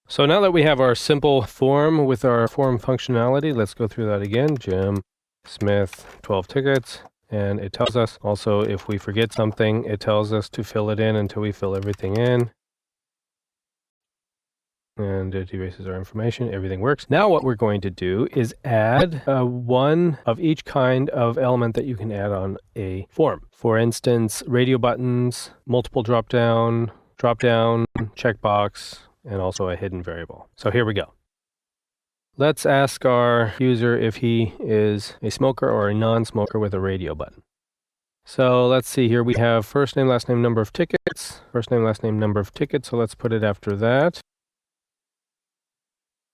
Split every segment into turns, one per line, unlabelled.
So now that we have our simple form with our form functionality, let's go through that again. Jim Smith, 12 tickets. And it tells us also if we forget something, it tells us to fill it in until we fill everything in. And it erases our information. Everything works. Now what we're going to do is add one of each kind of element that you can add on a form. For instance, radio buttons, multiple drop-down, checkbox, and also a hidden variable. So here we go. Let's ask our user if he is a smoker or a non-smoker with a radio button. So let's see here. We have first name, last name, number of tickets. First name, last name, number of tickets. So let's put it after that.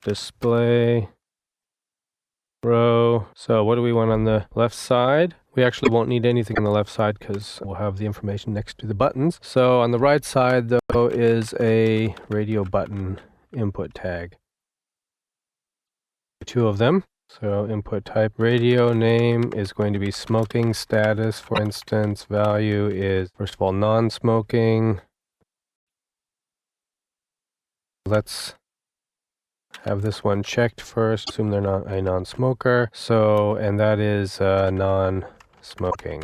Display row. So what do we want on the left side? We actually won't need anything on the left side because we'll have the information next to the buttons. So on the right side, though, is a radio button input tag. Two of them. So input type radio name is going to be smoking status. For instance, value is, first of all, non-smoking. Let's have this one checked first. Assume they're not a non-smoker. So, and that is non-smoking.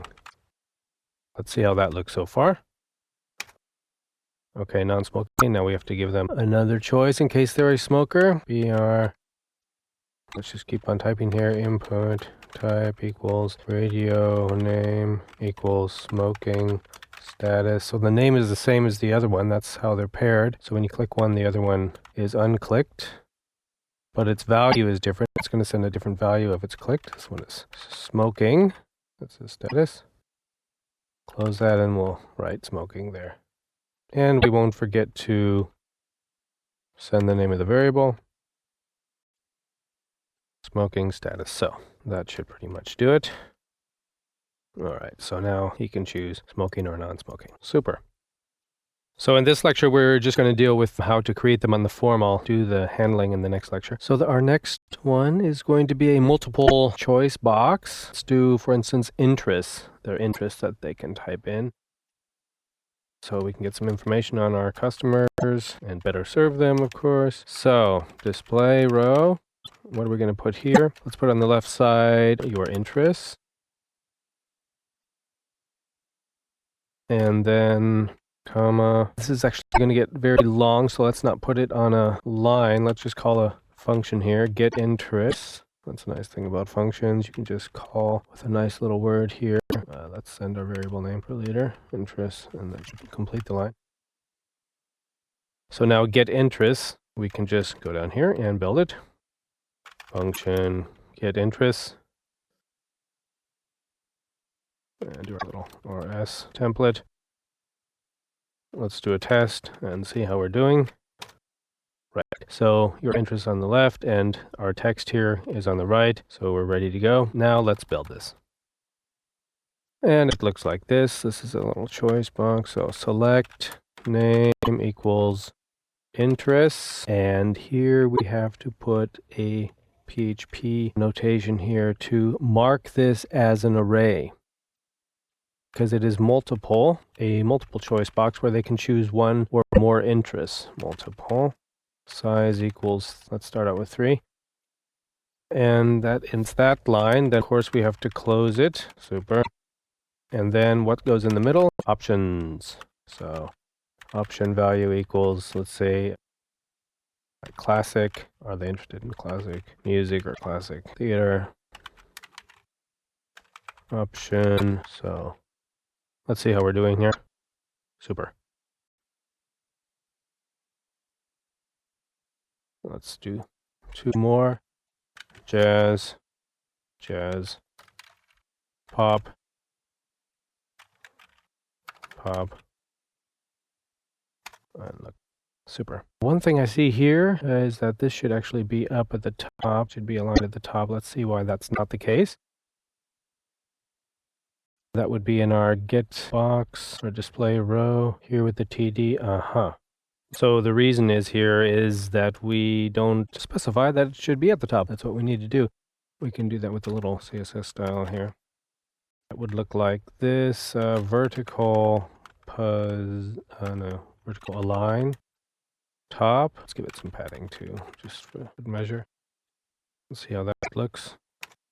Let's see how that looks so far. Okay, non-smoking. Now we have to give them another choice in case they're a smoker. BR. Let's just keep on typing here. Input type equals radio name equals smoking status. So the name is the same as the other one. That's how they're paired. So when you click one, the other one is unclicked. But its value is different. It's going to send a different value if it's clicked. This one is smoking. That's the status. Close that and we'll write smoking there. And we won't forget to send the name of the variable. Smoking status. So that should pretty much do it. All right, so now he can choose smoking or non-smoking. Super. So in this lecture, we're just going to deal with how to create them on the form. I'll do the handling in the next lecture. So our next one is going to be a multiple choice box. Let's do, for instance, interests. Their interests that they can type in. So we can get some information on our customers and better serve them, of course. So display row. What are we going to put here? Let's put on the left side your interests. And then comma. This is actually going to get very long, so let's not put it on a line. Let's just call a function here, get interests. That's a nice thing about functions. You can just call with a nice little word here. Let's send our variable name per liter, interests, and then complete the line. So now get interests, we can just go down here and build it. Function get interests. And do our little RS template. Let's do a test and see how we're doing. Right, so your interest on the left and our text here is on the right, so we're ready to go. Now let's build this. And it looks like this. This is a little choice box. So select name equals interests. And here we have to put a PHP notation here to mark this as an array. Because it is multiple, a multiple choice box where they can choose one or more interests. Multiple size equals, let's start out with 3. And that ends that line. Then of course we have to close it. Super. And then what goes in the middle? Options. So option value equals, let's say, classic. Are they interested in classic music or classic theater? Option. So let's see how we're doing here. Super. Let's do 2 more. Jazz, pop, and look, super. One thing I see here is that this should actually be up at the top, should be aligned at the top. Let's see why that's not the case. That would be in our get box or display row here with the TD. So the reason is here is that we don't specify that it should be at the top. That's what we need to do. We can do that with the little CSS style here. It would look like this, vertical vertical align. top. Let's give it some padding too, just for good measure. Let's see how that looks.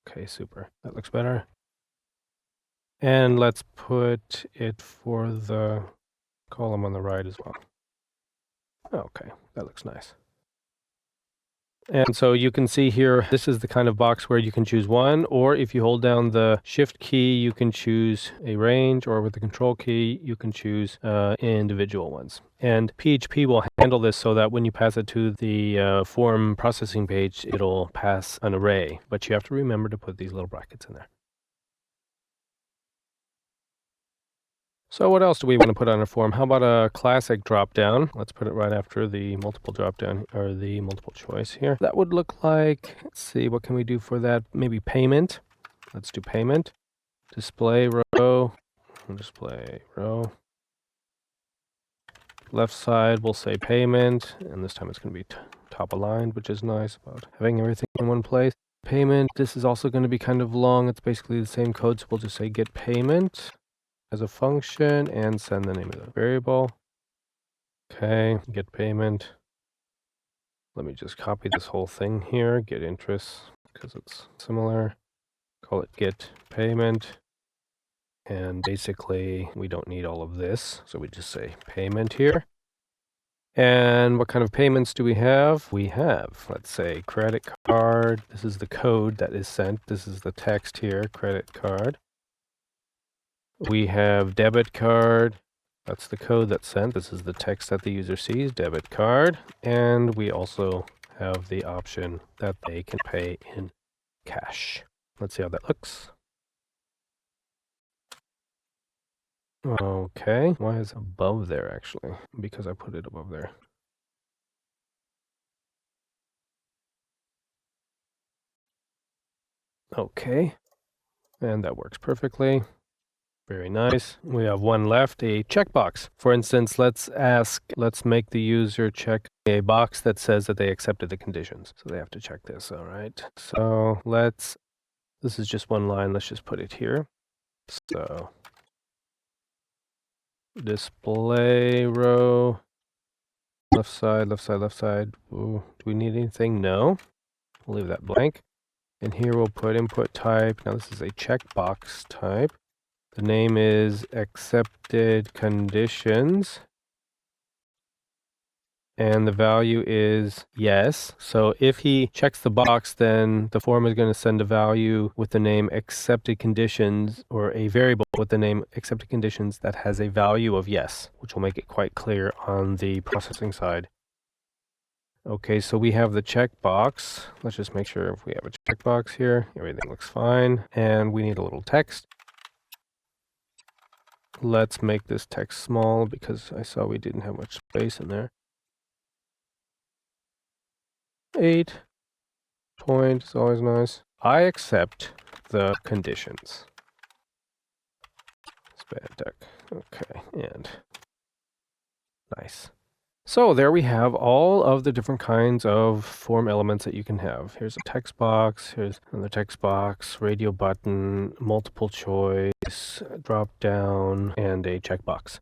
Okay, super. That looks better. And let's put it for the column on the right as well. Okay, that looks nice. And so you can see here, this is the kind of box where you can choose one, or if you hold down the shift key, you can choose a range, or with the control key, you can choose individual ones. And PHP will handle this so that when you pass it to the form processing page, it'll pass an array, but you have to remember to put these little brackets in there. So what else do we want to put on a form? How about a classic drop-down? Let's put it right after the multiple drop-down, or the multiple choice here. That would look like, let's see, what can we do for that? Maybe payment. Let's do payment. Display row. Display row. Left side, we'll say payment, and this time it's going to be top aligned, which is nice about having everything in one place. Payment, this is also going to be kind of long. It's basically the same code, so we'll just say get payment as a function and send the name of the variable. Okay, get payment. Let me just copy this whole thing here, get interest, because it's similar. Call it get payment. And basically, we don't need all of this, so we just say payment here. And what kind of payments do we have? We have, let's say, credit card. This is the code that is sent. This is the text here, credit card. We have debit card. That's the code that's sent. This is the text that the user sees, debit card. And we also have the option that they can pay in cash. Let's see how that looks. Okay, why is it above there actually? Because I put it above there. Okay, and that works perfectly. Very nice. We have one left, a checkbox. For instance, let's make the user check a box that says that they accepted the conditions. So they have to check this, all right? So this is just one line, let's just put it here. So, display row, left side, left side, left side. Ooh, do we need anything? No. We'll leave that blank. And here we'll put input type. Now this is a checkbox type. The name is accepted conditions. And the value is yes. So if he checks the box, then the form is going to send a value with the name accepted conditions, or a variable with the name accepted conditions that has a value of yes, which will make it quite clear on the processing side. Okay, so we have the checkbox. Let's just make sure if we have a checkbox here, everything looks fine. And we need a little text. Let's make this text small because I saw we didn't have much space in there. 8 point is always nice. I accept the conditions. Spandeck. Okay, and nice. So there we have all of the different kinds of form elements that you can have. Here's a text box, here's another text box, radio button, multiple choice, drop down, and a checkbox.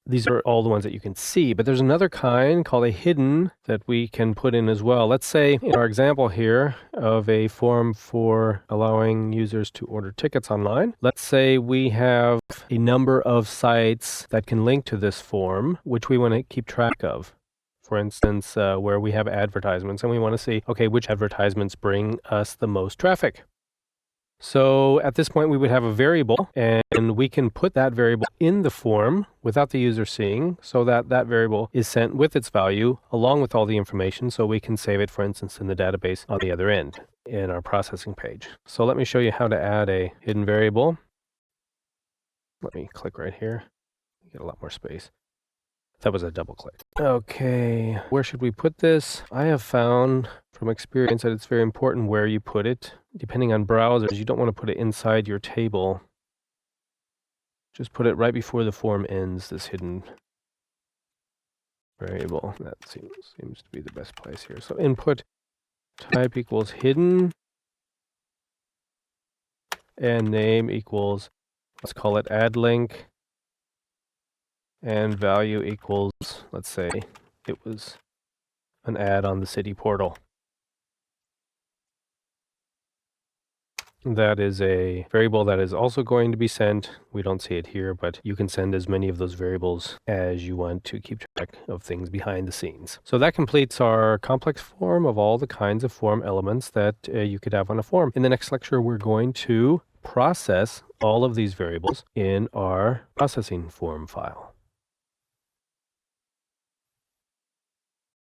These are all the ones that you can see, but there's another kind called a hidden that we can put in as well. Let's say in our example here of a form for allowing users to order tickets online, let's say we have a number of sites that can link to this form, which we want to keep track of. For instance, where we have advertisements and we want to see, okay, which advertisements bring us the most traffic. So at this point, we would have a variable, and we can put that variable in the form without the user seeing, so that that variable is sent with its value along with all the information, so we can save it, for instance, in the database on the other end in our processing page. So let me show you how to add a hidden variable. Let me click right here. Get a lot more space. That was a double click. Okay, where should we put this? I have found from experience that it's very important where you put it. Depending on browsers, you don't want to put it inside your table. Just put it right before the form ends, this hidden variable. That seems to be the best place here. So input type equals hidden, and name equals, let's call it add link. And value equals, let's say, it was an ad on the city portal. That is a variable that is also going to be sent. We don't see it here, but you can send as many of those variables as you want to keep track of things behind the scenes. So that completes our complex form of all the kinds of form elements that you could have on a form. In the next lecture, we're going to process all of these variables in our processing form file.